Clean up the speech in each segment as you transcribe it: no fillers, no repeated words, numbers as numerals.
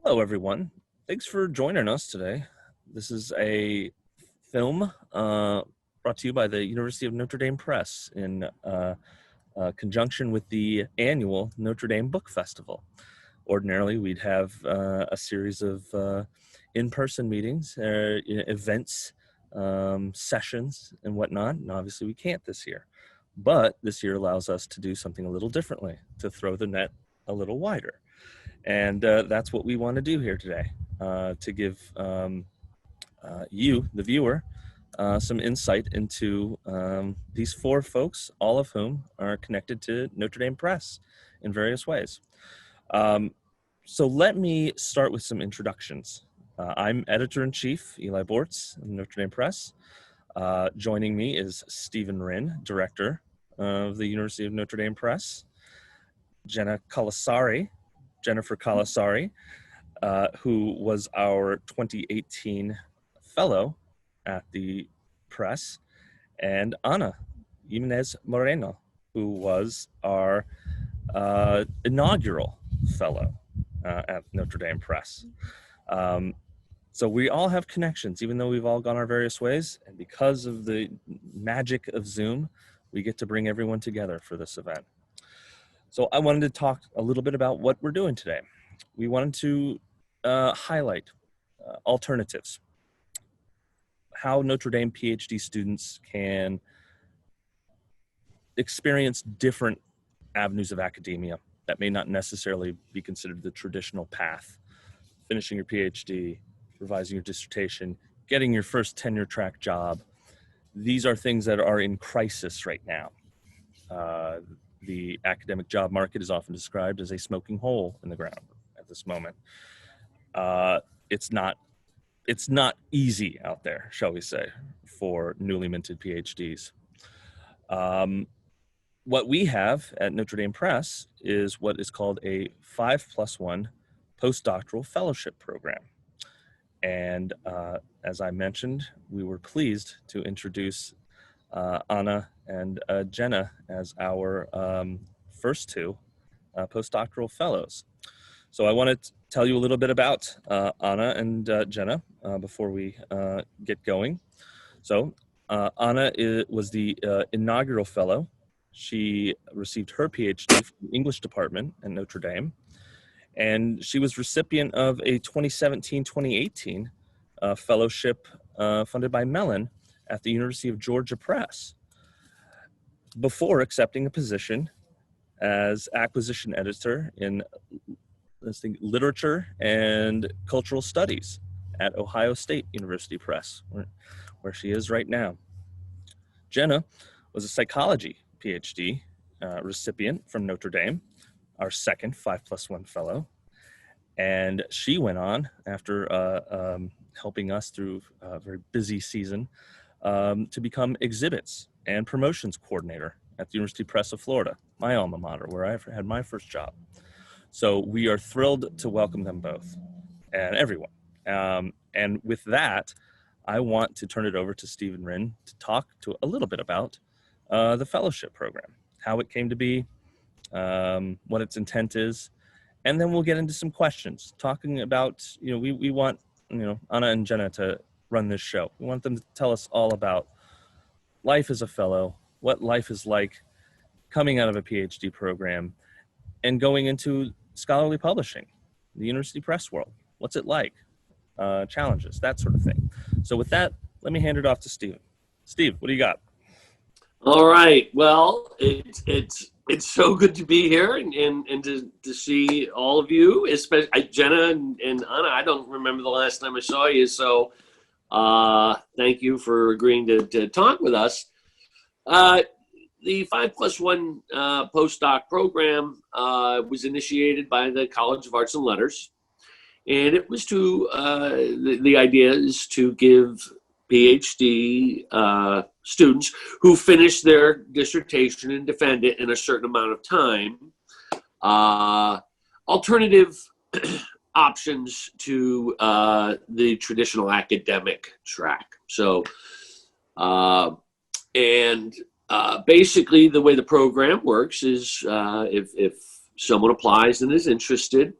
Hello, everyone. Thanks for joining us today. This is a film brought to you by the University of Notre Dame Press in conjunction with the annual Notre Dame Book Festival. Ordinarily, we'd have a series of in-person meetings, events, sessions, and whatnot, and obviously we can't this year. But this year allows us to do something a little differently, to throw the net a little wider. And that's what we want to do here today, to give you, the viewer, some insight into these four folks, all of whom are connected to Notre Dame Press in various ways. So let me start with some introductions. I'm Editor-in-Chief, Eli Bortz of Notre Dame Press. Joining me is Stephen Wrinn, Director of the University of Notre Dame Press. Jenna Kolesari, Jennifer Kolesari, who was our 2018 fellow at the press, and Ana Jimenez-Moreno, who was our inaugural fellow at Notre Dame Press. So we all have connections, even though we've all gone our various ways, and because of the magic of Zoom, we get to bring everyone together for this event. So I wanted to talk a little bit about what we're doing today. We wanted to highlight alternatives, how Notre Dame PhD students can experience different avenues of academia that may not necessarily be considered the traditional path. Finishing your PhD, revising your dissertation, getting your first tenure track job. These are things that are in crisis right now. The academic job market is often described as a smoking hole in the ground at this moment. It's not easy out there, shall we say, for newly minted PhDs. What we have at Notre Dame Press is what is called a 5+1 postdoctoral fellowship program. And as I mentioned, we were pleased to introduce Ana and Jenna as our first two postdoctoral fellows. So I want to tell you a little bit about Ana and Jenna before we get going. So Ana was the inaugural fellow. She received her PhD from the English department at Notre Dame, and she was recipient of a 2017-2018 fellowship funded by Mellon at the University of Georgia Press, before accepting a position as acquisition editor in literature and cultural studies at Ohio State University Press, where she is right now. Jenna was a psychology PhD recipient from Notre Dame, our second 5+1 fellow, and she went on, after helping us through a very busy season, to become exhibits and promotions coordinator at the University Press of Florida, my alma mater, where I had my first job. So we are thrilled to welcome them both and everyone. And with that, I want to turn it over to Stephen Wrinn to talk to a little bit about the fellowship program, how it came to be, what its intent is, and then we'll get into some questions, talking about, we want, Ana and Jenna to run this show. We want them to tell us all about life as a fellow, what life is like coming out of a PhD program and going into scholarly publishing, the university press world. What's it like? Challenges, that sort of thing. So with that, let me hand it off to Steve. Steve, what do you got? All right. Well, it's so good to be here and to see all of you, especially Jenna and Ana. I don't remember the last time I saw you, so thank you for agreeing to talk with us. The 5+1 postdoc program was initiated by the College of Arts and Letters, and it was the idea is to give PhD students who finish their dissertation and defend it in a certain amount of time alternative options to the traditional academic track. So, basically the way the program works is if someone applies and is interested,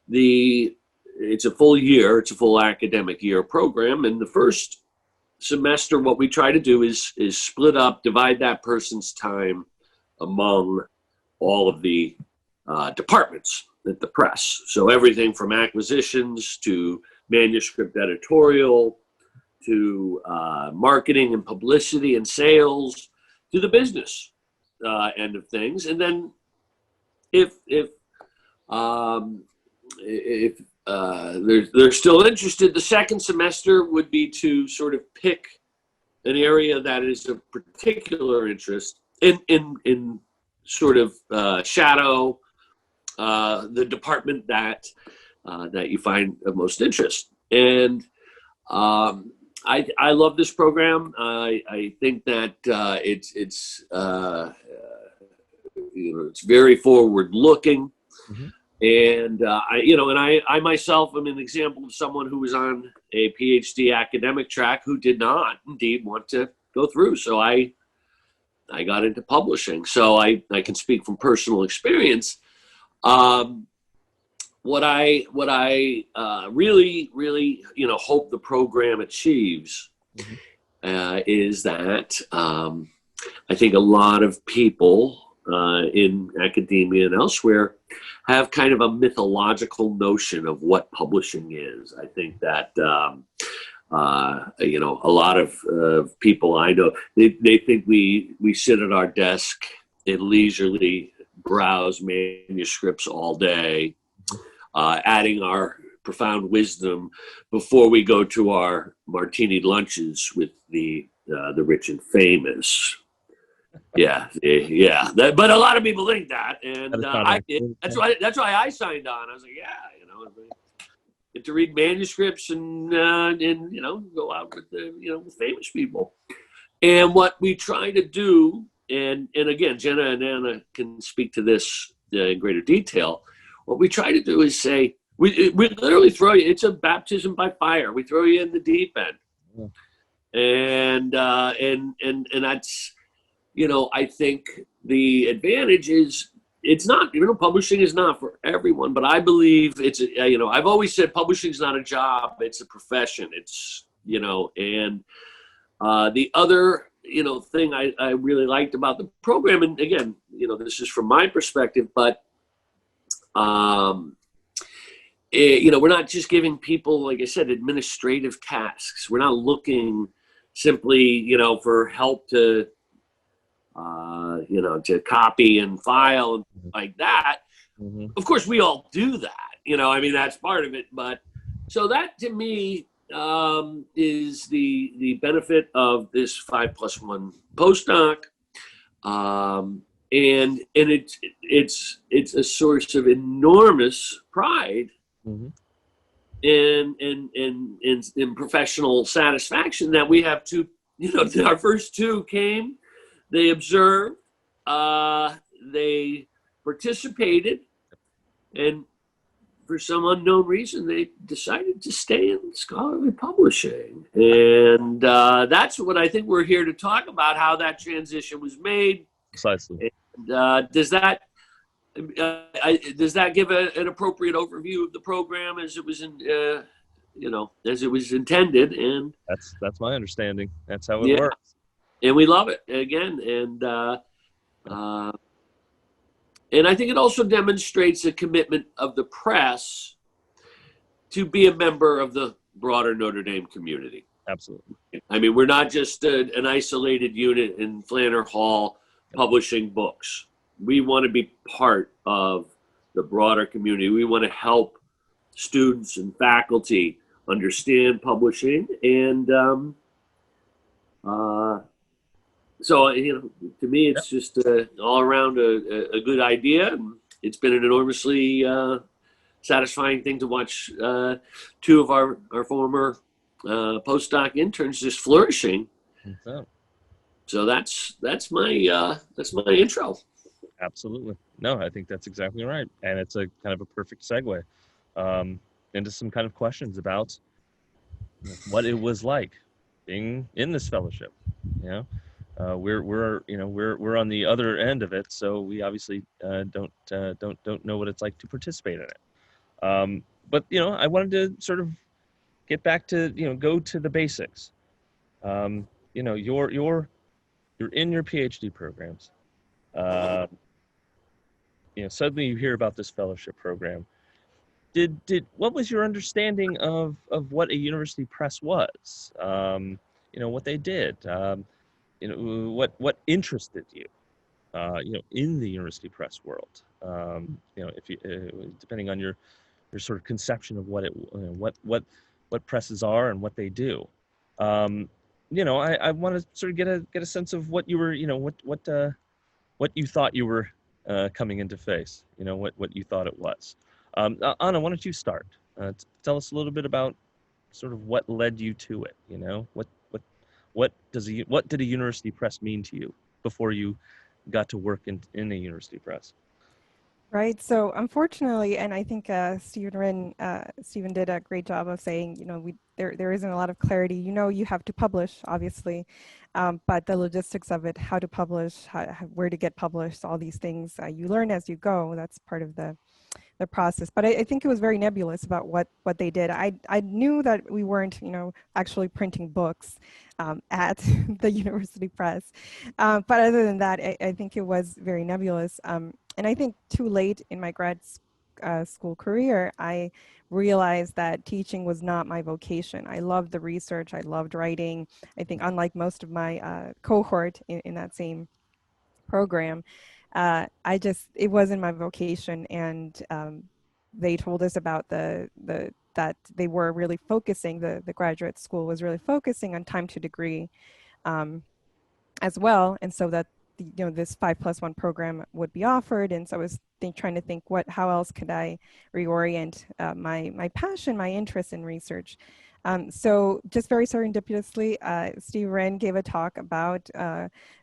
the it's a full year, it's a full academic year program. And the first semester, what we try to do is split up, divide that person's time among all of the departments at the press. So everything from acquisitions to manuscript editorial to marketing and publicity and sales to the business end of things. And then if they're still interested, the second semester would be to sort of pick an area that is of particular interest in sort of shadow the department that you find of most interest. And I love this program. I think that it's very forward looking. Mm-hmm. And I myself am an example of someone who was on a PhD academic track who did not indeed want to go through. So I got into publishing. So I can speak from personal experience. What I really hope the program achieves is that I think a lot of people in academia and elsewhere have kind of a mythological notion of what publishing is. I think that a lot of people I know, they think we sit at our desk and leisurely browse manuscripts all day, adding our profound wisdom before we go to our martini lunches with the rich and famous. Yeah. But a lot of people think that, and I did. That's why I signed on. I was like, get to read manuscripts and go out with with famous people. And what we try to do, and again, Jenna and Anna can speak to this in greater detail. What we try to do is say we literally throw you. It's a baptism by fire. We throw you in the deep end, and that's. I think the advantage is it's not, publishing is not for everyone, but I believe it's, I've always said publishing is not a job, it's a profession. It's, and the other, thing I really liked about the program, and again, this is from my perspective, but, we're not just giving people, like I said, administrative tasks. We're not looking simply, for help to copy and file and like that. Mm-hmm. Of course, we all do that. That's part of it. But so that to me is the benefit of this 5+1 postdoc, and it's a source of enormous pride. Mm-hmm. In professional satisfaction that we have two. Our first two came. They observed, they participated, and for some unknown reason, they decided to stay in scholarly publishing. And that's what I think we're here to talk about, how that transition was made. Precisely. And, does that give an appropriate overview of the program as it was as it was intended? And that's my understanding. That's how it works. And we love it again, and I think it also demonstrates a commitment of the press to be a member of the broader Notre Dame community. Absolutely. We're not just an isolated unit in Flanner Hall publishing books. We want to be part of the broader community. We want to help students and faculty understand publishing, and so, to me, it's just all around a good idea. And it's been an enormously satisfying thing to watch two of our former postdoc interns just flourishing. So that's my intro. Absolutely. No, I think that's exactly right. And it's a kind of a perfect segue into some kind of questions about what it was like being in this fellowship, we're on the other end of it, so we obviously don't know what it's like to participate in it. but I wanted to sort of get back to go to the basics. You're in your PhD programs. Uh, Suddenly you hear about this fellowship program. Did what was your understanding of what a university press was? What they did. What interested you? In the university press world. If you depending on your sort of conception of what presses are and what they do. I want to sort of get a sense of what you were, what you thought you were coming into face. What you thought it was. Anna, why don't you start? Tell us a little bit about sort of what led you to it. What did a university press mean to you before you got to work in a university press? Right. So unfortunately, and I think Stephen did a great job of saying, there isn't a lot of clarity. You have to publish, obviously, but the logistics of it, how to publish, where to get published, all these things you learn as you go. That's part of the process. But I think it was very nebulous about what they did. I knew that we weren't, actually printing books at the university press. But other than that, I think it was very nebulous. And I think too late in my grad school career, I realized that teaching was not my vocation. I loved the research. I loved writing. I think unlike most of my cohort in that same program, it wasn't my vocation. And they told us about that they were really focusing, the graduate school was really focusing on time to degree as well. And so that this 5+1 program would be offered. And so I was trying to think how else could I reorient my passion, my interest in research. So just very serendipitously, Steve Wrinn gave a talk about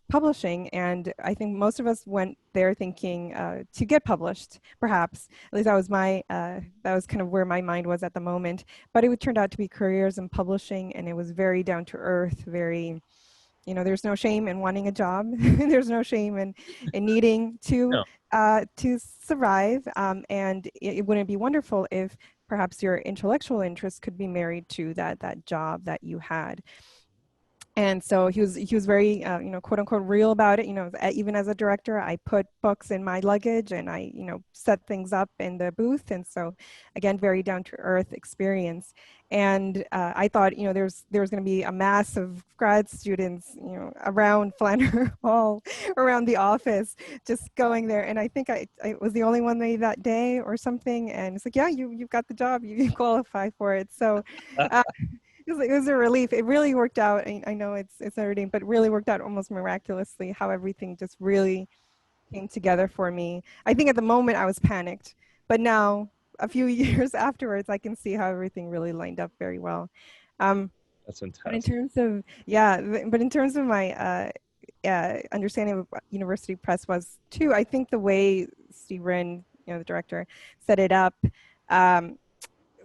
publishing, and I think most of us went there thinking to get published, perhaps. At least that was kind of where my mind was at the moment. But it turned out to be careers in publishing, and it was very down to earth, very, there's no shame in wanting a job. There's no shame in needing to survive. And it wouldn't be wonderful if perhaps your intellectual interests could be married to that job that you had. And so he was very, quote unquote, real about it. Even as a director, I put books in my luggage and I, set things up in the booth. And so, again, very down to earth experience. And I thought, there's going to be a mass of grad students, around Flannery Hall, around the office, just going there. And I think I was the only one there that day or something. And it's like, yeah, you've got the job, you qualify for it. So. It was a relief. It really worked out. I know it's everything, but it really worked out almost miraculously how everything just really came together for me. I think at the moment I was panicked, but now a few years afterwards, I can see how everything really lined up very well. That's fantastic. But in terms of my understanding of what university press was too, I think the way Steve Wrinn, the director, set it up,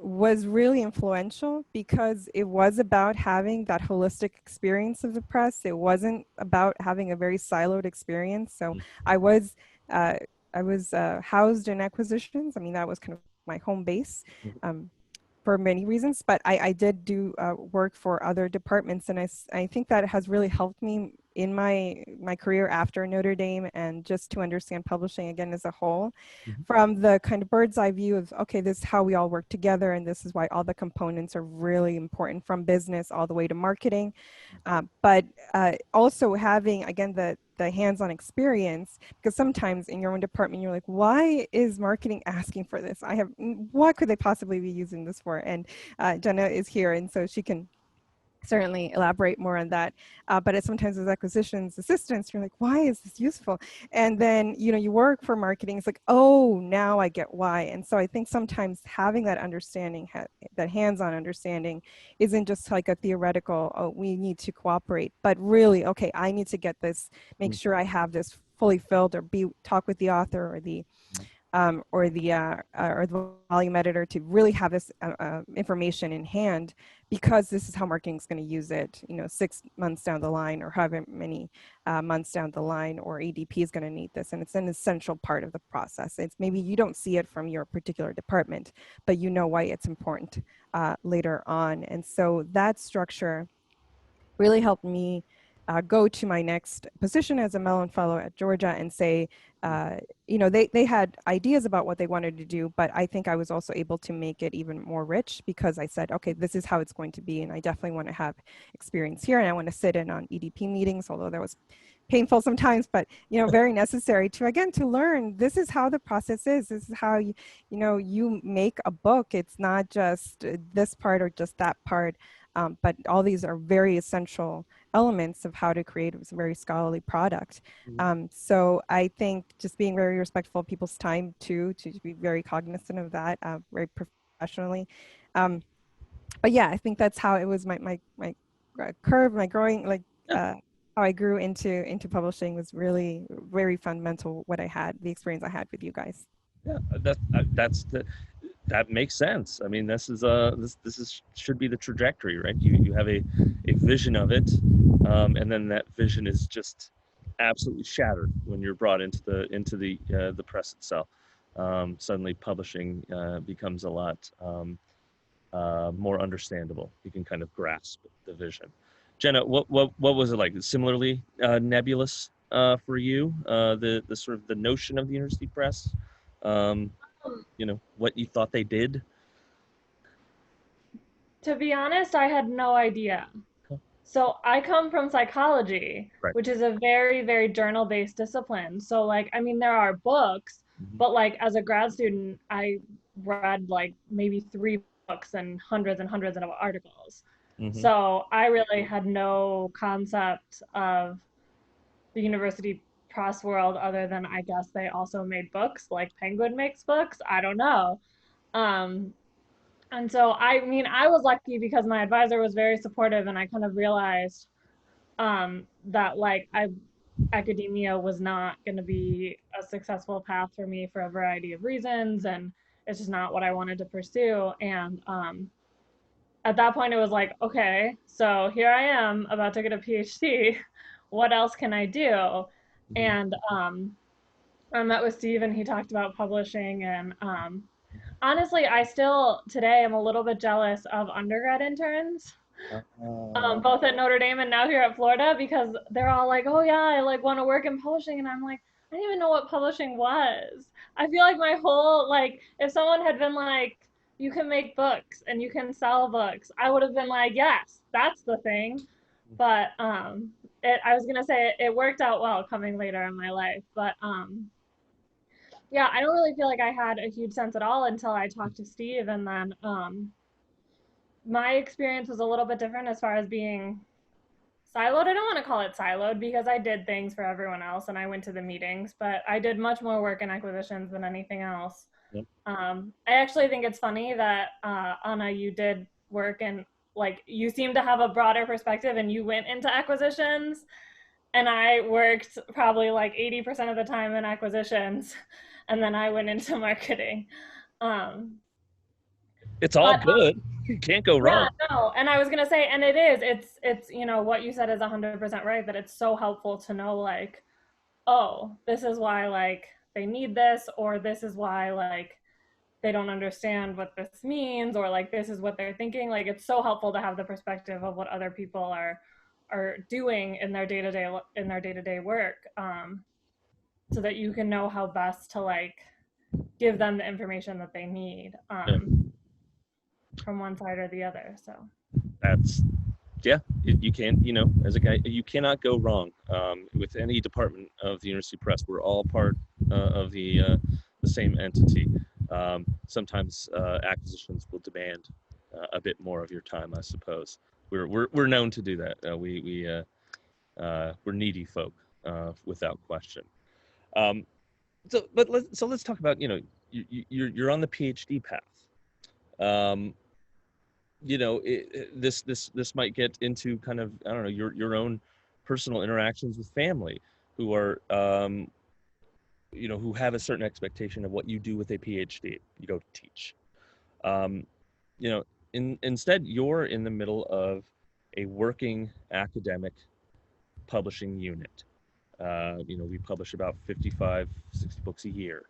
was really influential because it was about having that holistic experience of the press. It wasn't about having a very siloed experience. So I was housed in acquisitions. I mean, that was kind of my home base for many reasons, but I did do work for other departments. And I think that has really helped me in my career after Notre Dame, and just to understand publishing again as a whole, from the kind of bird's eye view of, okay, this is how we all work together, and this is why all the components are really important, from business all the way to marketing. But also having, again, the hands-on experience, because sometimes in your own department, you're like, why is marketing asking for this? What could they possibly be using this for? And Jenna is here, and so she can certainly elaborate more on that. But sometimes as acquisitions assistants, you're like, why is this useful? And then, you work for marketing. It's like, oh, now I get why. And so I think sometimes having that understanding, that hands-on understanding, isn't just like a theoretical, oh, we need to cooperate, but really, okay, I need to get this, make sure I have this fully filled, or talk with the author or the or the volume editor to really have this information in hand, because this is how marketing is going to use it, 6 months down the line, or however many months down the line, or ADP is going to need this. And it's an essential part of the process. It's maybe you don't see it from your particular department, but you know why it's important later on. And so that structure really helped me go to my next position as a Mellon Fellow at Georgia and say, they had ideas about what they wanted to do, but I think I was also able to make it even more rich, because I said, okay, this is how it's going to be. And I definitely want to have experience here. And I want to sit in on EDP meetings, although that was painful sometimes, but, very necessary to, again, to learn, this is how the process is. This is how you make a book. It's not just this part or just that part. But all these are very essential elements of how to create a very scholarly product. So I think just being very respectful of people's time too, to be very cognizant of that, very professionally. But yeah, I think that's how it was. My curve, my growing, how I grew into publishing was really very fundamental. The experience I had with you guys. Yeah, that makes sense. I mean, this should be the trajectory, right? You have a vision of it, and then that vision is just absolutely shattered when you're brought into the press itself. Suddenly, publishing becomes a lot more understandable. You can kind of grasp the vision. Jenna, what was it like? Similarly nebulous for you? The sort of the notion of the university press. What you thought they did? To be honest, I had no idea. So I come from psychology, Right. which is a very, very journal-based discipline. So there are books, but as a grad student, I read maybe 3 books and hundreds of articles. So I really had no concept of the university press world, other than I guess they also made books, like Penguin makes books. I don't know. And so I was lucky because my advisor was very supportive, and I kind of realized that academia was not going to be a successful path for me for a variety of reasons, and it's just not what I wanted to pursue. And at that point, it was like, okay, so here I am about to get a PhD. What else can I do? And I met with Steve, and he talked about publishing. And honestly, I still today am a little bit jealous of undergrad interns, both at Notre Dame and now here at Florida, because they're all like, oh yeah, I want to work in publishing. And I'm like, I didn't even know what publishing was. I feel like my whole, if someone had been like, you can make books and you can sell books, I would have been like, yes, that's the thing. But I was gonna say it worked out well coming later in my life. But yeah, I don't really feel like I had a huge sense at all until I talked to Steve. And then my experience was a little bit different as far as being siloed. I don't want to call it siloed, because I did things for everyone else and I went to the meetings, but I did much more work in acquisitions than anything else. Yep. I actually think it's funny that Anna, you did work and you seem to have a broader perspective and you went into acquisitions, and I worked probably 80% of the time in acquisitions, and then I went into marketing. It's all good. You can't go wrong. Yeah, no, and I was gonna say, and it's what you said is 100% right, that it's so helpful to know oh, this is why they need this, or this is why they don't understand what this means, or this is what they're thinking. It's so helpful to have the perspective of what other people are doing in their day-to-day work, so that you can know how best to give them the information that they need from one side or the other. So that's you can't, as a guy, you cannot go wrong with any department of the University Press. We're all part of the same entity. Sometimes acquisitions will demand a bit more of your time, I suppose. We're known to do that. We're needy folk, without question. So let's talk about, you're on the PhD path. This might get into kind of, I don't know, your own personal interactions with family, who are who have a certain expectation of what you do with a PhD. You go teach. Um, you know, instead, you're in the middle of a working academic publishing unit. We publish about 55, 60 books a year.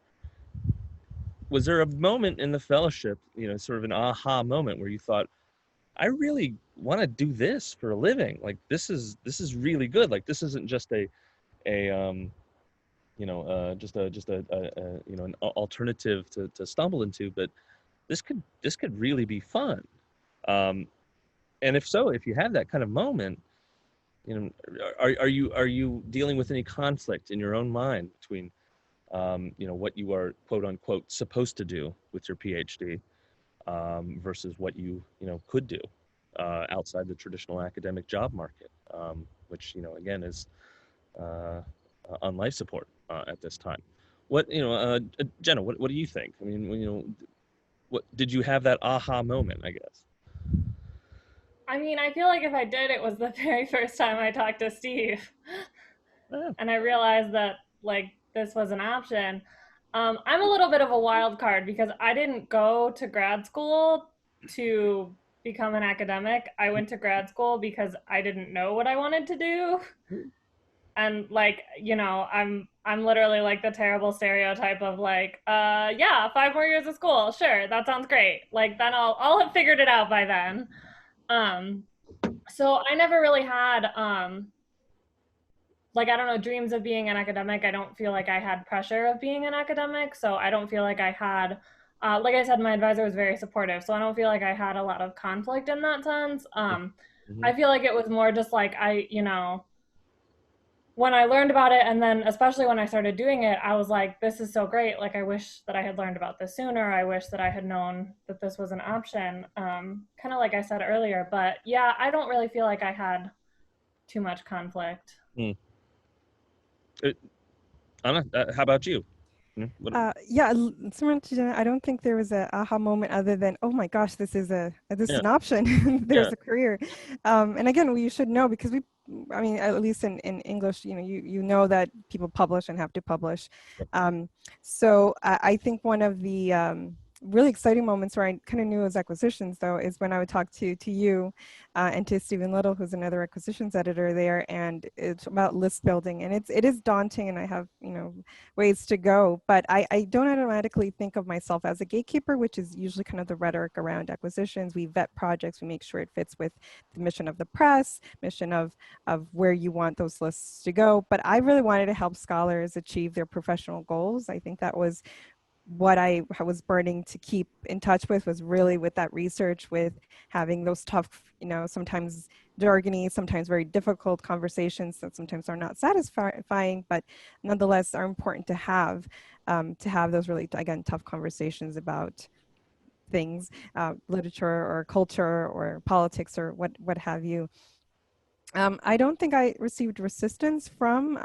Was there a moment in the fellowship, sort of an aha moment where you thought, I really want to do this for a living. Like this is really good. Like this isn't just an alternative to stumble into, but this could really be fun. Um, and if so, if you have that kind of moment, are you dealing with any conflict in your own mind between what you are quote unquote supposed to do with your PhD versus what you could do outside the traditional academic job market, which again is on life support at this time. Jenna, what do you think? I mean, what did you have that aha moment? I guess. I mean, I feel like if I did, it was the very first time I talked to Steve. Ah, And I realized that like this was an option. I'm a little bit of a wild card because I didn't go to grad school to become an academic. I went to grad school because I didn't know what I wanted to do. And like, I'm literally like the terrible stereotype of like, yeah, 5 more years of school. Sure, that sounds great. Like then I'll have figured it out by then. Um, so I never really had like I don't know, dreams of being an academic. I don't feel like I had pressure of being an academic, so I don't feel like I had like I said, my advisor was very supportive, so I don't feel like I had a lot of conflict in that sense. mhm. I feel like it was more just like when I learned about it, and then especially when I started doing it, I was like, this is so great. Like, I wish that I had learned about this sooner. I wish that I had known that this was an option, kind of like I said earlier. But yeah, I don't really feel like I had too much conflict. Mm. Anna, how about you? Yeah, similar to Jenna, I don't think there was a aha moment other than, oh my gosh, this is Yeah, an option. yeah. There's a career. And again, we should know because I mean, at least in English, you know that people publish and have to publish. So I think one of the really exciting moments where I kind of knew it was acquisitions, though, is when I would talk to you and to Stephen Little, who's another acquisitions editor there, and it's about list building, and it is daunting, and I have ways to go, but I don't automatically think of myself as a gatekeeper, which is usually kind of the rhetoric around acquisitions. We vet projects, we make sure it fits with the mission of the press, mission of where you want those lists to go. But I really wanted to help scholars achieve their professional goals. I think that was what I was burning to keep in touch with, was really with that research, with having those tough, sometimes jargony, sometimes very difficult conversations that sometimes are not satisfying, but nonetheless are important to have those really, again, tough conversations about things, literature or culture or politics or what have you. I don't think I received resistance from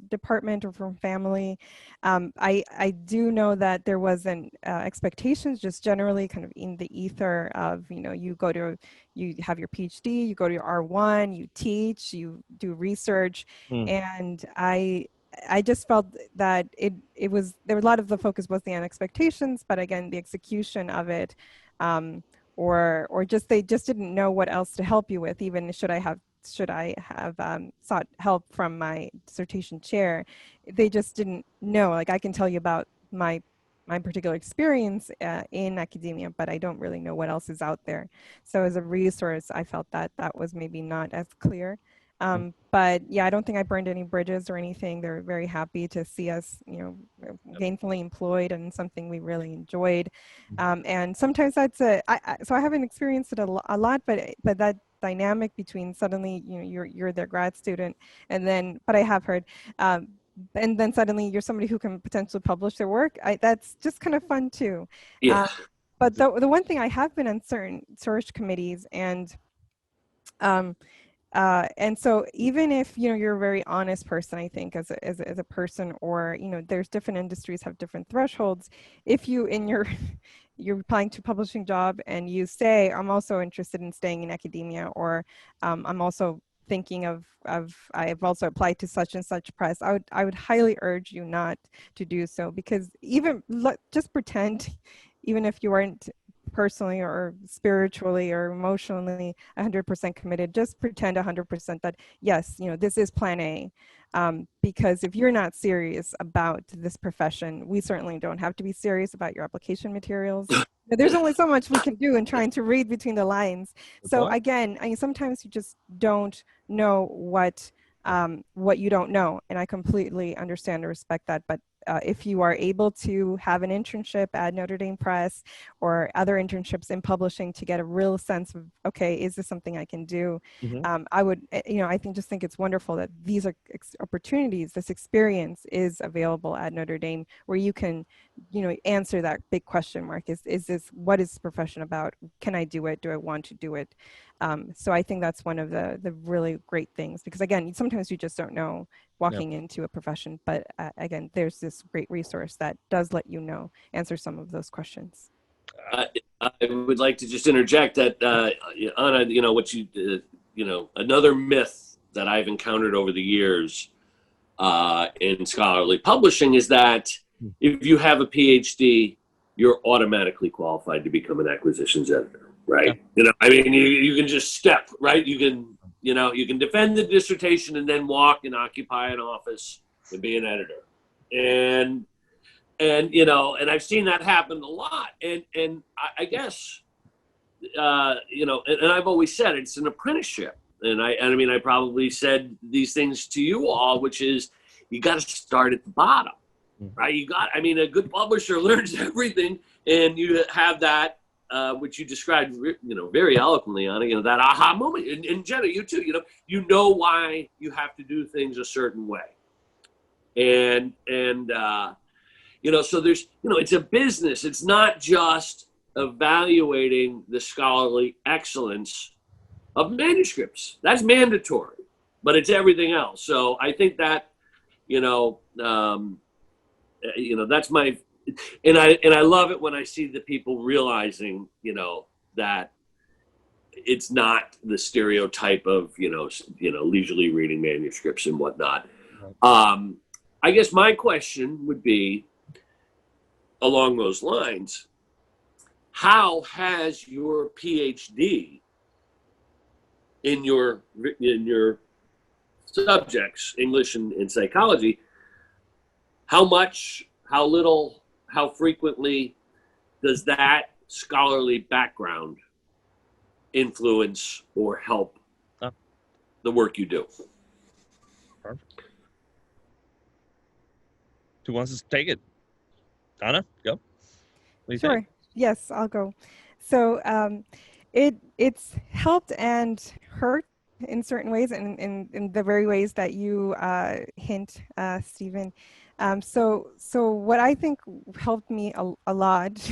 department or from family. I do know that there wasn't expectations, just generally kind of in the ether of, you have your PhD, you go to your R1, you teach, you do research. Mm. And I just felt that it was, there a lot of the focus was the expectations, but again, the execution of it, or just they just didn't know what else to help you with, even should I have sought help from my dissertation chair. They just didn't know. Like, I can tell you about my particular experience in academia, but I don't really know what else is out there. So as a resource, I felt that was maybe not as clear. But yeah, I don't think I burned any bridges or anything. They're very happy to see us, gainfully employed and something we really enjoyed. And sometimes that's so I haven't experienced it a lot, but that dynamic between suddenly, you're their grad student, and then, but I have heard, and then suddenly you're somebody who can potentially publish their work. That's just kind of fun too. Yeah. But the one thing, I have been on certain search committees, and so even if you're a very honest person, I think as a person, or there's different industries have different thresholds. If you you're applying to a publishing job and you say, I'm also interested in staying in academia, or I'm also thinking of I've also applied to such and such press, I would highly urge you not to do so, because just pretend, even if you aren't personally or spiritually or emotionally 100% committed, just pretend 100% that yes, this is plan A. Because if you're not serious about this profession, we certainly don't have to be serious about your application materials. There's only so much we can do in trying to read between the lines. So again, sometimes you just don't know what you don't know, and I completely understand and respect that. But if you are able to have an internship at Notre Dame Press or other internships in publishing to get a real sense of, okay, is this something I can do? I would, I think it's wonderful that these are opportunities, this experience is available at Notre Dame, where you can, answer that big question mark. What is this profession about? Can I do it? Do I want to do it? So I think that's one of the really great things, because again, sometimes you just don't know walking into a profession, but again, there's this great resource that does let answer some of those questions. I would like to just interject that, Anna, what another myth that I've encountered over the years in scholarly publishing is that if you have a PhD, you're automatically qualified to become an acquisitions editor, right? Yeah. You can just step, right? You can defend the dissertation and then walk and occupy an office and be an editor. And I've seen that happen a lot. And I guess, and I've always said it's an apprenticeship. And I probably said these things to you all, which is you got to start at the bottom, right? A good publisher learns everything, and you have that, which you described, very eloquently, Anna, that aha moment. And Jenna, you too, you know why you have to do things a certain way. So there's, it's a business. It's not just evaluating the scholarly excellence of manuscripts. That's mandatory, but it's everything else. So I think that, that's my, and I love it when I see the people realizing, that it's not the stereotype of, leisurely reading manuscripts and whatnot. I guess my question would be, along those lines, how has your PhD in your subjects, English and psychology, how much, how little, how frequently does that scholarly background influence or help the work you do? Perfect. Who wants to take it? Anna, go. Sure. Yes, I'll go. So it's helped and hurt in certain ways, and in the very ways that you hint, Stephen. So what I think helped me a lot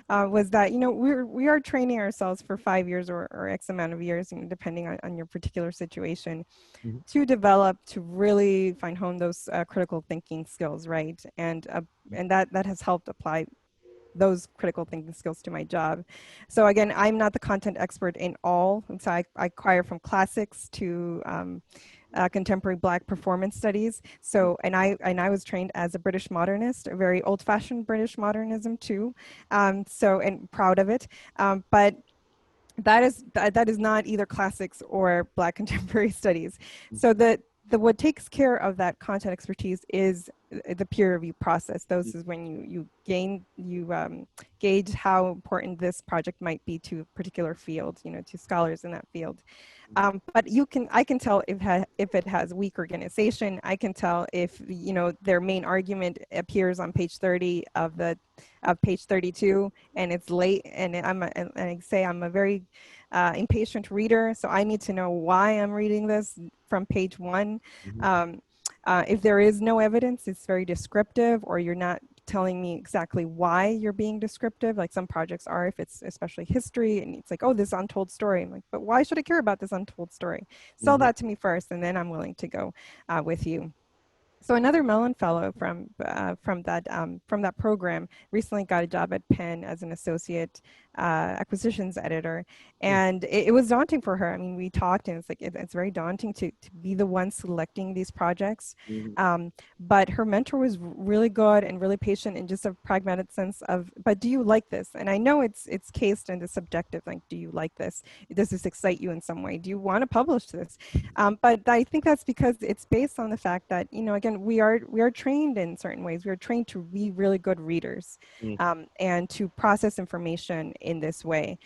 was that, we are training ourselves for 5 years or X amount of years, depending on your particular situation, to develop, to really hone those critical thinking skills, right? And that has helped apply those critical thinking skills to my job. So again, I'm not the content expert in all. So I acquire from classics to contemporary Black performance studies. So, and I was trained as a British modernist, a very old-fashioned British modernism too. And proud of it. But that is not either classics or Black contemporary studies. So what takes care of that content expertise is the peer review process. Those is when you gauge how important this project might be to a particular field, to scholars in that field. But I can tell if it has weak organization. I can tell if their main argument appears on page 30 of page 32 and it's late, and I say I'm a very impatient reader, so I need to know why I'm reading this from page 1. If there is no evidence, it's very descriptive, or you're not telling me exactly why you're being descriptive, like some projects are, if it's especially history, and it's like, oh, this untold story. I'm like, but why should I care about this untold story? Sell that to me first, and then I'm willing to go with you. So another Mellon Fellow from that program recently got a job at Penn as an associate acquisitions editor, and it was daunting for her. I mean, we talked, and it's like it's very daunting to be the one selecting these projects. But her mentor was really good and really patient in just a pragmatic sense of, but do you like this? And I know it's cased into subjective, like, do you like this? Does this excite you in some way? Do you want to publish this? But I think that's because it's based on the fact that, you know, again, we are trained in certain ways. We are trained to be really good readers, and to process information in this way.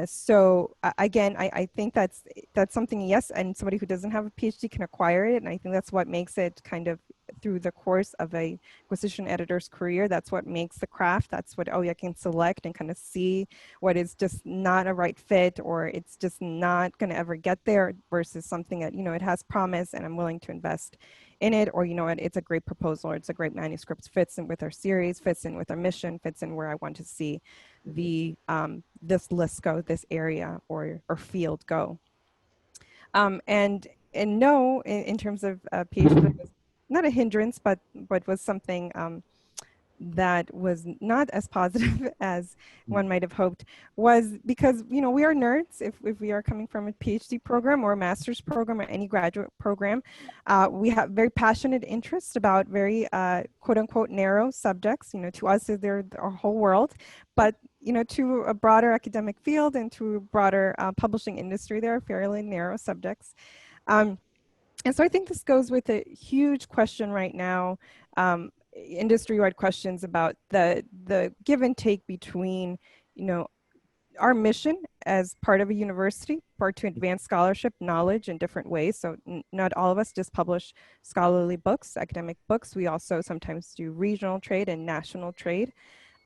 So again, I think that's something, yes, and somebody who doesn't have a PhD can acquire it. And I think that's what makes it kind of, through the course of a acquisition editor's career, that's what makes the craft. That's what, I can select and kind of see what is just not a right fit, or it's just not going to ever get there, versus something that, you know, it has promise and I'm willing to invest in it, or, you know, it's a great proposal, or it's a great manuscript, fits in with our series, fits in with our mission, fits in where I want to see the this list go, this area or field go. And no, in terms of PhD, was not a hindrance, but was something that was not as positive as one might have hoped, was because, you know, we are nerds. If we are coming from a PhD program or a master's program or any graduate program, we have very passionate interests about very quote unquote narrow subjects. You know, to us, they're our whole world, but, you know, to a broader academic field and to a broader publishing industry, there are fairly narrow subjects. And so I think this goes with a huge question right now, industry-wide questions about the give and take between, you know, our mission as part of a university, part to advance scholarship knowledge in different ways. So not all of us just publish scholarly books, academic books. We also sometimes do regional trade and national trade.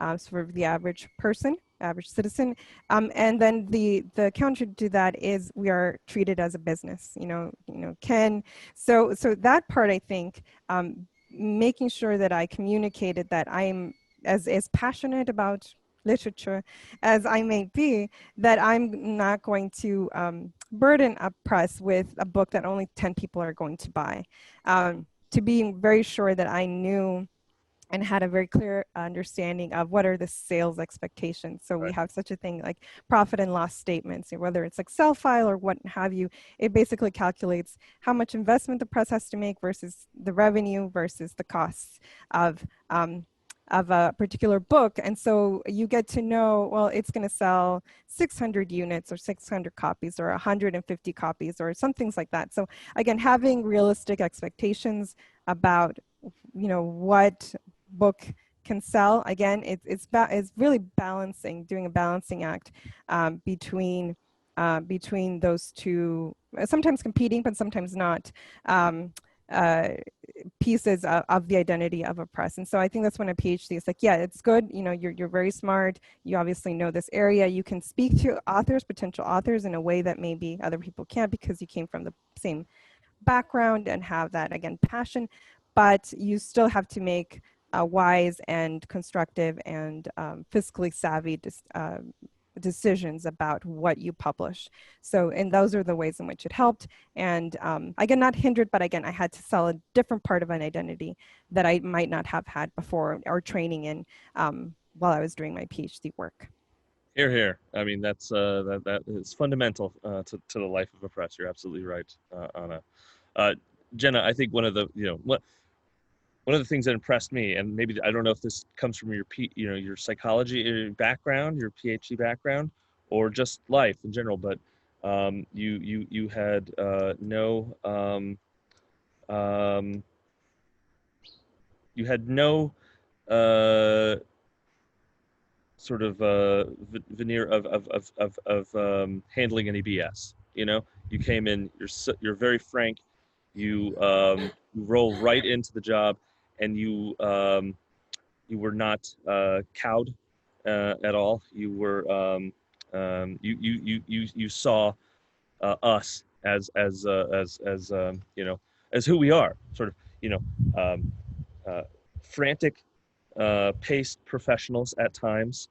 So for the average person, average citizen. And then the counter to that is we are treated as a business, so that part, I think, making sure that I communicated that I'm as passionate about literature as I may be, that I'm not going to burden a press with a book that only 10 people are going to buy. To being very sure that I knew and had a very clear understanding of what are the sales expectations. So we have such a thing like profit and loss statements, whether it's Excel file or what have you. It basically calculates how much investment the press has to make versus the revenue versus the costs of a particular book. And so you get to know, well, it's going to sell 600 units or 600 copies or 150 copies or some things like that. So again, having realistic expectations about, what book can sell. Again, it's really balancing, doing a balancing act between those two, sometimes competing, but sometimes not, pieces of the identity of a press. And so I think that's when a PhD is like, yeah, it's good. You're very smart. You obviously know this area. You can speak to authors, potential authors, in a way that maybe other people can't because you came from the same background and have that, again, passion. But you still have to make wise and constructive and fiscally savvy decisions about what you publish. So, and those are the ways in which it helped. And again, not hindered, but again, I had to sell a different part of an identity that I might not have had before or training in while I was doing my PhD work. Hear, hear. I mean, that's that is fundamental to the life of a press. You're absolutely right, Anna. Jenna, I think one of the things that impressed me, and maybe I don't know if this comes from your psychology background, your PhD background, or just life in general, but you had no sort of veneer of handling any BS. You came in, you're very frank, you roll right into the job, and you were not cowed at all. You were you saw us as who we are, sort of frantic, paced professionals at times,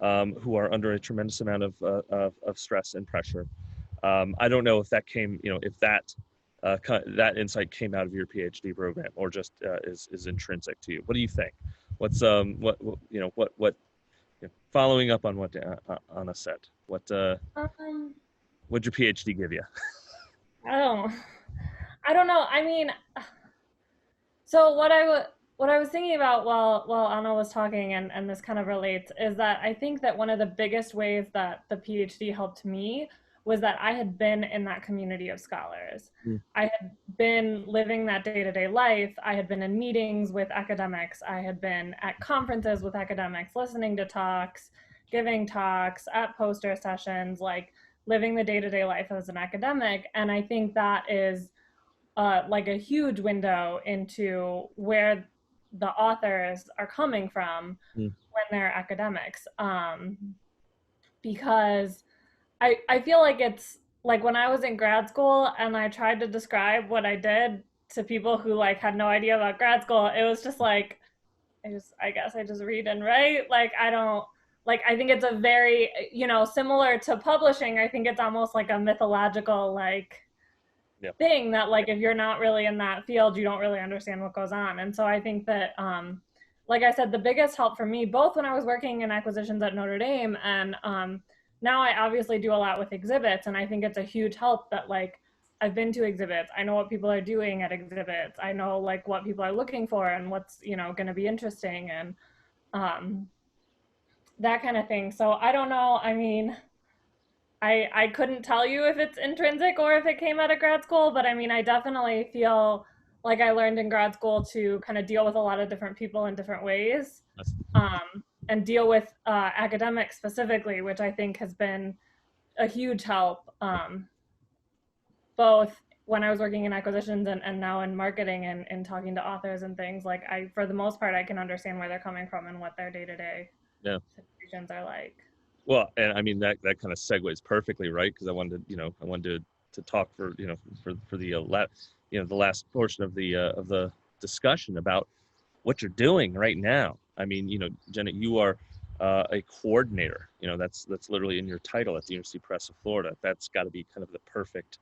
who are under a tremendous amount of stress and pressure. I don't know if that came, if that insight came out of your PhD program or just is intrinsic to you. What do you think? What's Yeah. Following up on what Anna said, what'd Um, your PhD give you? I don't, I don't know. I mean, so what I was thinking about while Anna was talking, and this kind of relates, is that I think that one of the biggest ways that the PhD helped me was that I had been in that community of scholars. Mm. I had been living that day-to-day life. I had been in meetings with academics. I had been at conferences with academics, listening to talks, giving talks, at poster sessions, like living the day-to-day life as an academic. And I think that is like a huge window into where the authors are coming from Mm. when they're academics. Because I feel like it's like when I was in grad school and I tried to describe what I did to people who like had no idea about grad school, it was just like, I guess I just read and write. Like, I don't, like, I think it's a very, similar to publishing. I think it's almost like a mythological, like, Yeah. thing that like if you're not really in that field you don't really understand what goes on. And so I think that like I said, the biggest help for me, both when I was working in acquisitions at Notre Dame and now I obviously do a lot with exhibits, and I think it's a huge help that like I've been to exhibits, I know what people are doing at exhibits, I know like what people are looking for and what's going to be interesting, and that kind of thing. So I don't know, I mean, I couldn't tell you if it's intrinsic or if it came out of grad school, but I mean, I definitely feel like I learned in grad school to kind of deal with a lot of different people in different ways, and deal with academics specifically, which I think has been a huge help, both when I was working in acquisitions and now in marketing and talking to authors and things. Like for the most part, I can understand where they're coming from and what their day-to-day situations are like. Well, and I mean that kind of segues perfectly, right? Because I wanted to talk for the last portion of the discussion about what you're doing right now. I mean, Jenna, you are a coordinator. That's literally in your title at the University Press of Florida. That's got to be kind of the perfect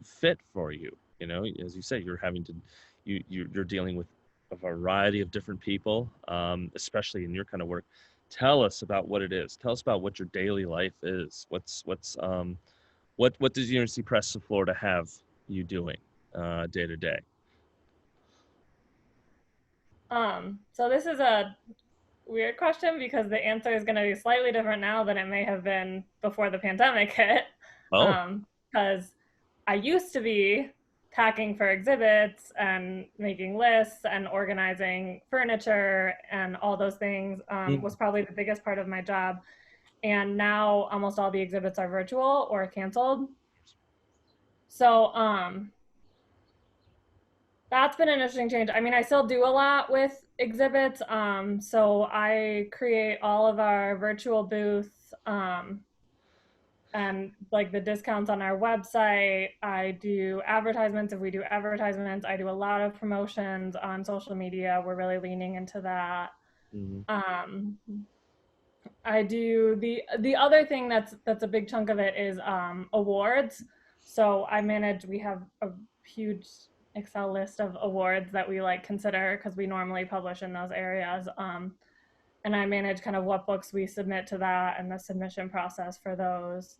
fit for you. As you say, you're dealing with a variety of different people, especially in your kind of work. Tell us about what it is. Tell us about what your daily life is. What does the University Press of Florida have you doing day to day? So this is a weird question because the answer is going to be slightly different now than it may have been before the pandemic hit. Oh. Because I used to be packing for exhibits and making lists and organizing furniture and all those things, was probably the biggest part of my job. And now almost all the exhibits are virtual or canceled. So that's been an interesting change. I mean, I still do a lot with exhibits. So I create all of our virtual booths, and like the discounts on our website. I do advertisements if we do advertisements. I do a lot of promotions on social media. We're really leaning into that. I do the other thing that's a big chunk of it is awards. So we have a huge Excel list of awards that we like consider because we normally publish in those areas. And I manage kind of what books we submit to that and the submission process for those.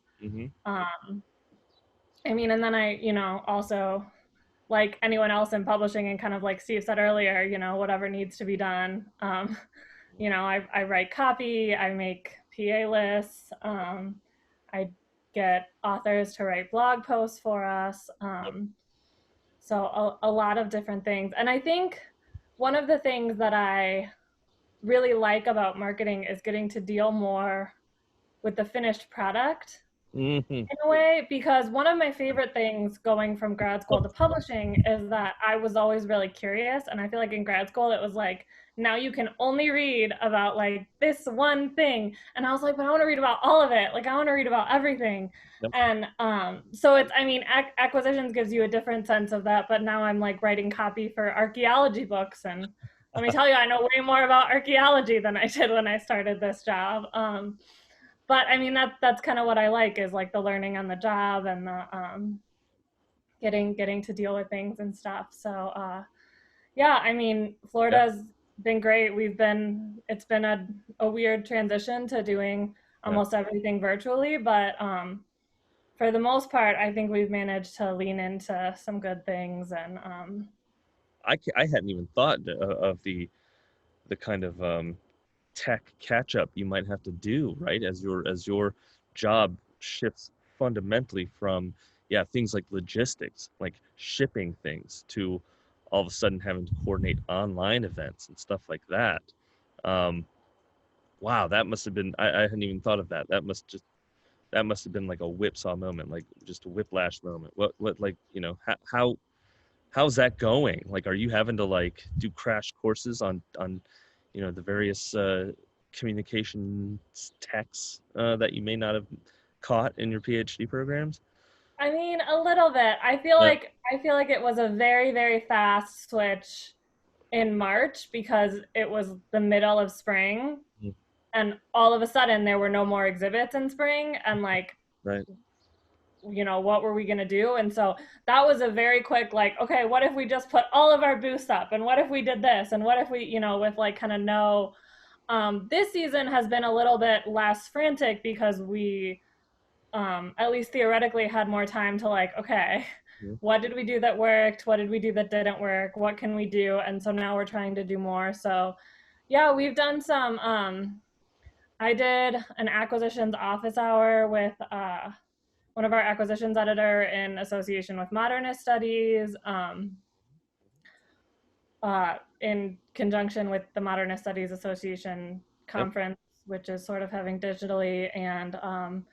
I mean, and then I, also like anyone else in publishing, and kind of like Steve said earlier, whatever needs to be done. I write copy, I make PA lists, I get authors to write blog posts for us. So a lot of different things. And I think one of the things that I really like about marketing is getting to deal more with the finished product in a way, because one of my favorite things going from grad school to publishing is that I was always really curious. And I feel like in grad school, it was like, now you can only read about like this one thing. And I was like, but I want to read about all of it. Like, I want to read about everything. Yep. And so it's, I mean, acquisitions gives you a different sense of that. But now I'm like writing copy for archaeology books. And let me tell you, I know way more about archaeology than I did when I started this job. But I mean, that's kind of what I like, is like the learning on the job and the getting to deal with things and stuff. So yeah, I mean, Florida's been great. It's been a weird transition to doing Yeah. almost everything virtually, but for the most part, I think we've managed to lean into some good things. And I hadn't even thought of the kind of tech catch up you might have to do, right? As your job shifts fundamentally from, yeah, things like logistics, like shipping things, to all of a sudden having to coordinate online events and stuff like that. Um, wow, that must have been, I hadn't even thought of that. That must have been like a whipsaw moment, like just a whiplash moment. What like, how's that going? Like, are you having to like do crash courses on the various communication texts that you may not have caught in your PhD programs? I mean, a little bit. Yeah. I feel like it was a very, very fast switch in March because it was the middle of spring, Mm. and all of a sudden there were no more exhibits in spring, and like, Right. what were we going to do? And so that was a very quick, like, okay, what if we just put all of our booths up, and what if we did this, and what if we, with like kind of no, this season has been a little bit less frantic because we, at least theoretically, had more time to like, okay, Mhm. what did we do that worked, what did we do that didn't work, what can we do? And so now we're trying to do more. So yeah, we've done some, I did an acquisitions office hour with one of our acquisitions editor in association with modernist studies, in conjunction with the Modernist Studies Association Yep. conference, which is sort of having digitally. And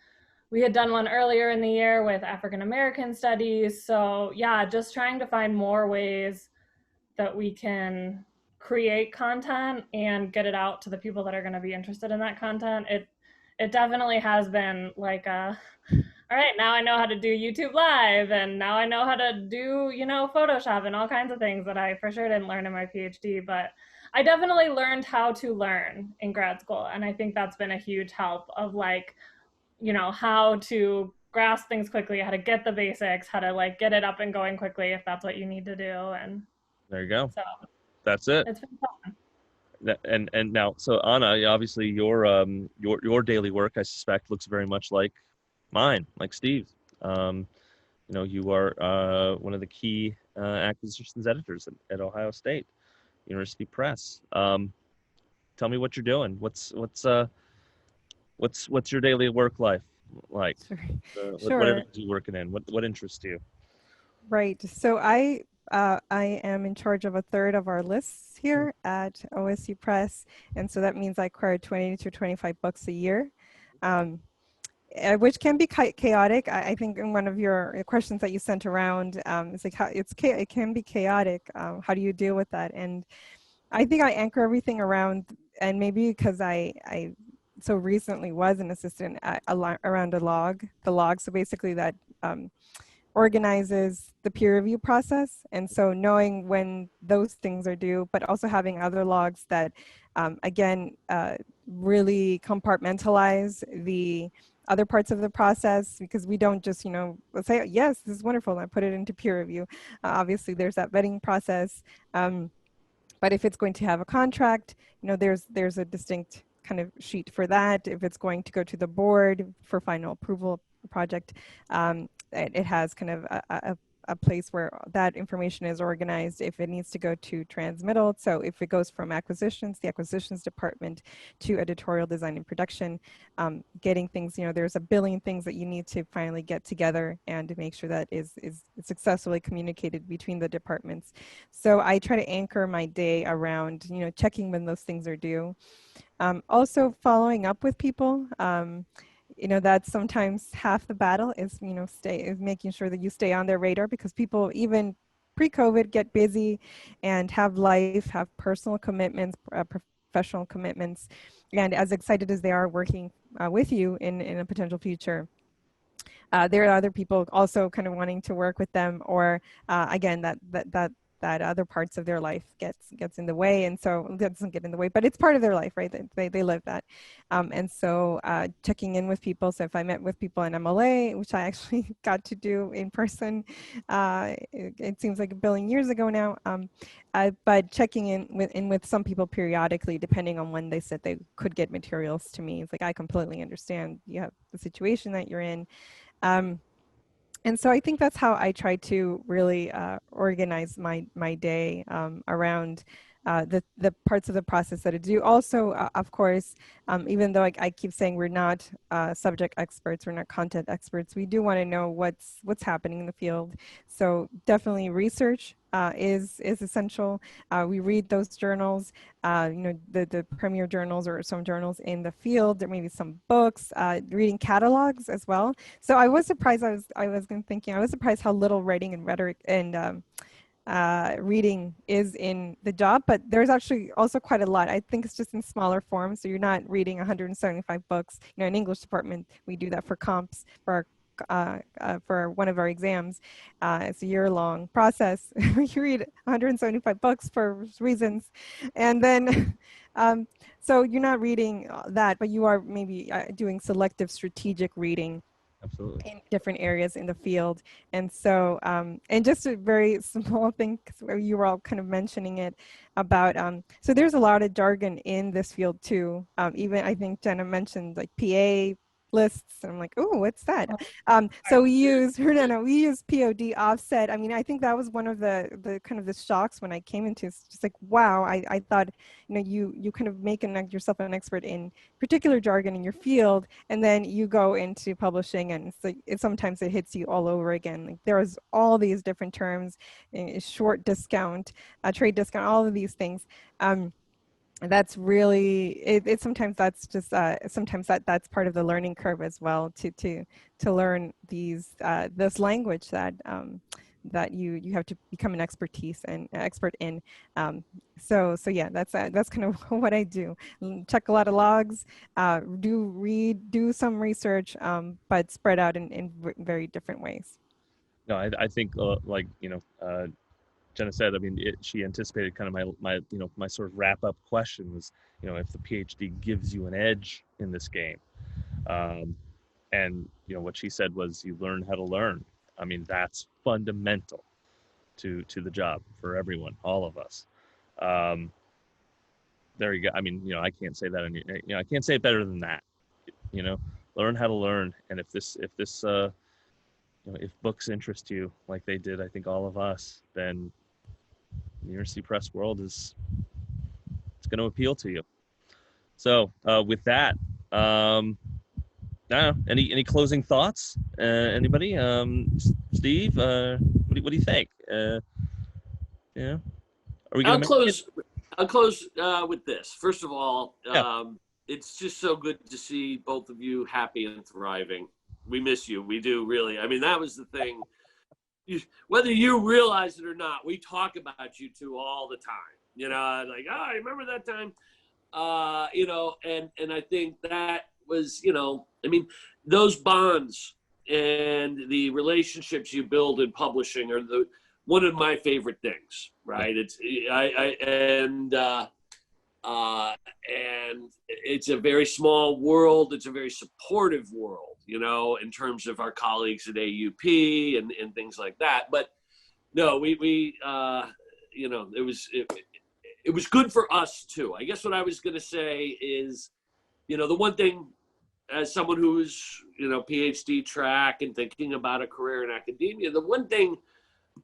we had done one earlier in the year with African American studies. So yeah, just trying to find more ways that we can create content and get it out to the people that are going to be interested in that content. It definitely has been like all right, now I know how to do YouTube Live, and now I know how to do, Photoshop and all kinds of things that I for sure didn't learn in my PhD. But I definitely learned how to learn in grad school. And I think that's been a huge help of like, how to grasp things quickly, how to get the basics, how to like get it up and going quickly if that's what you need to do. And There you go. so That's it. it's been fun. And now, so Anna, obviously your daily work, I suspect, looks very much like mine, like Steve's. You are one of the key acquisitions editors at Ohio State University Press. Tell me what you're doing. What's your daily work life like? Sure. What Sure. are you working in? What interests you? Right. So I am in charge of a third of our lists here at OSU Press, and so that means I acquire 20 to 25 books a year, which can be chaotic. I think in one of your questions that you sent around, it's like it can be chaotic. How do you deal with that? And I think I anchor everything around, and maybe because I so recently was an assistant around the log. So basically that organizes the peer review process. And so knowing when those things are due, but also having other logs that, again, really compartmentalize the other parts of the process, because we don't just, let's say, yes, this is wonderful, and I put it into peer review. Obviously, there's that vetting process. But if it's going to have a contract, there's a distinct kind of sheet for that. If it's going to go to the board for final approval of the project, it has kind of a place where that information is organized. If it needs to go to transmittal, so if it goes from the acquisitions department, to editorial design and production, getting things, there's a billion things that you need to finally get together and to make sure that is successfully communicated between the departments. So I try to anchor my day around, checking when those things are due. Also following up with people. That's sometimes half the battle is, making sure that you stay on their radar, because people, even pre-COVID, get busy and have life, have personal commitments, professional commitments. And as excited as they are working with you in a potential future, there are other people also kind of wanting to work with them, or again, that that other parts of their life gets in the way. And so it doesn't get in the way, but it's part of their life, right? They live that. And so checking in with people. So if I met with people in MLA, which I actually got to do in person, it seems like a billion years ago now. But checking in with some people periodically, depending on when they said they could get materials to me. It's like, I completely understand you have the situation that you're in. And so I think that's how I try to really organize my day around the parts of the process that I do. Also, of course, even though I keep saying we're not subject experts, we're not content experts, we do want to know what's happening in the field. So definitely research is essential. We read those journals, the premier journals or some journals in the field. There may be some books, reading catalogs as well. So I was surprised. I was thinking I was surprised how little writing and rhetoric and reading is in the job, but there's actually also quite a lot. I think it's just in smaller form. So you're not reading 175 books. In English department, we do that for comps for one of our exams. It's a year-long process. You read 175 books for reasons, and then so you're not reading that, but you are maybe doing selective strategic reading. Absolutely. In different areas in the field. And so, and just a very small thing, because you were all kind of mentioning it about, so there's a lot of jargon in this field too. Even I think Jenna mentioned like PA lists, and I'm like, oh, what's that? So we use POD offset. I mean, I think that was one of the kind of the shocks when I came into it's just like, wow, I thought, you kind of make yourself an expert in particular jargon in your field, and then you go into publishing, and it's like sometimes it hits you all over again. Like there's all these different terms, short discount, trade discount, all of these things. That's really it. Sometimes that's just sometimes that's part of the learning curve as well, to learn this language that that you have to become an expert in. So yeah, that's kind of what I do. Check a lot of logs, do some research, but spread out in very different ways. No, I think Jenna said, I mean, she anticipated kind of my sort of wrap up question was, if the PhD gives you an edge in this game. And what she said was, you learn how to learn. I mean, that's fundamental to the job for everyone, all of us. There you go. I mean, I can't say that, I can't say it better than that. Learn how to learn. And if books interest you like they did, I think all of us, then the University Press world it's going to appeal to you. So with that, any closing thoughts? Anybody? Steve, what do you think? Are we going to? I'll close with this. First of all, it's just so good to see both of you happy and thriving. We miss you. We do, really. I mean, that was the thing. Whether you realize it or not, we talk about you two all the time. Like, I remember that time. And I think that was, I mean, those bonds and the relationships you build in publishing are one of my favorite things, right? And it's a very small world. It's a very supportive world, in terms of our colleagues at AUP and things like that. But no, it was good for us too. I guess what I was going to say is, the one thing, as someone who's, PhD track and thinking about a career in academia, the one thing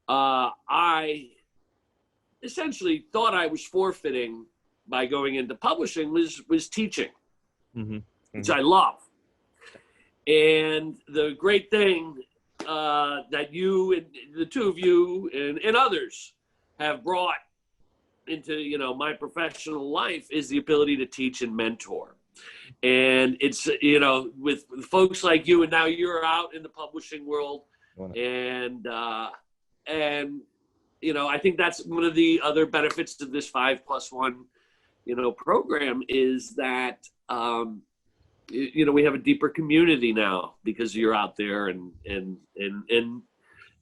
I essentially thought I was forfeiting by going into publishing was teaching, which I love. And the great thing that you and the two of you and others have brought into, my professional life is the ability to teach and mentor. And it's, with folks like you, and now you're out in the publishing world, and I think that's one of the other benefits of this 5+1, program is that, we have a deeper community now because you're out there and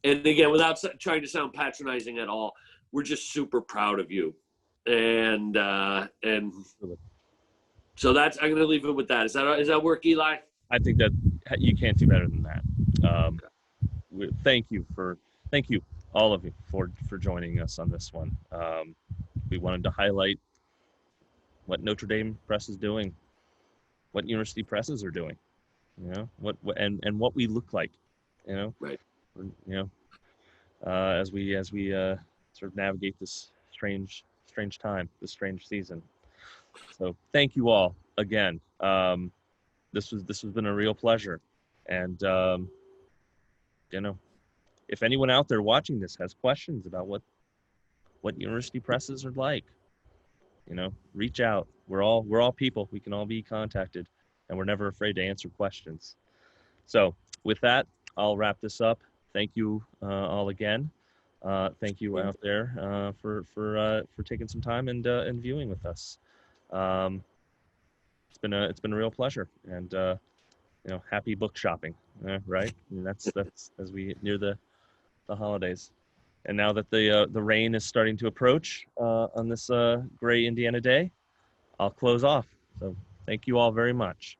again, without trying to sound patronizing at all, we're just super proud of you. And so that's, I'm going to leave it with that. Is that work, Eli? I think that you can't do better than that. Thank you all of you for joining us on this one. We wanted to highlight what Notre Dame Press is doing, what university presses are doing, what and what we look like, Right. as we sort of navigate this strange time, this strange season. So thank you all again. This has been a real pleasure, and if anyone out there watching this has questions about what university presses are like, reach out. We're all people. We can all be contacted, and we're never afraid to answer questions. So with that, I'll wrap this up. Thank you all again. Thank you out there for taking some time and viewing with us. It's been a real pleasure, and happy book shopping, right? And that's as we near the holidays. And now that the rain is starting to approach on this gray Indiana day, I'll close off. So thank you all very much.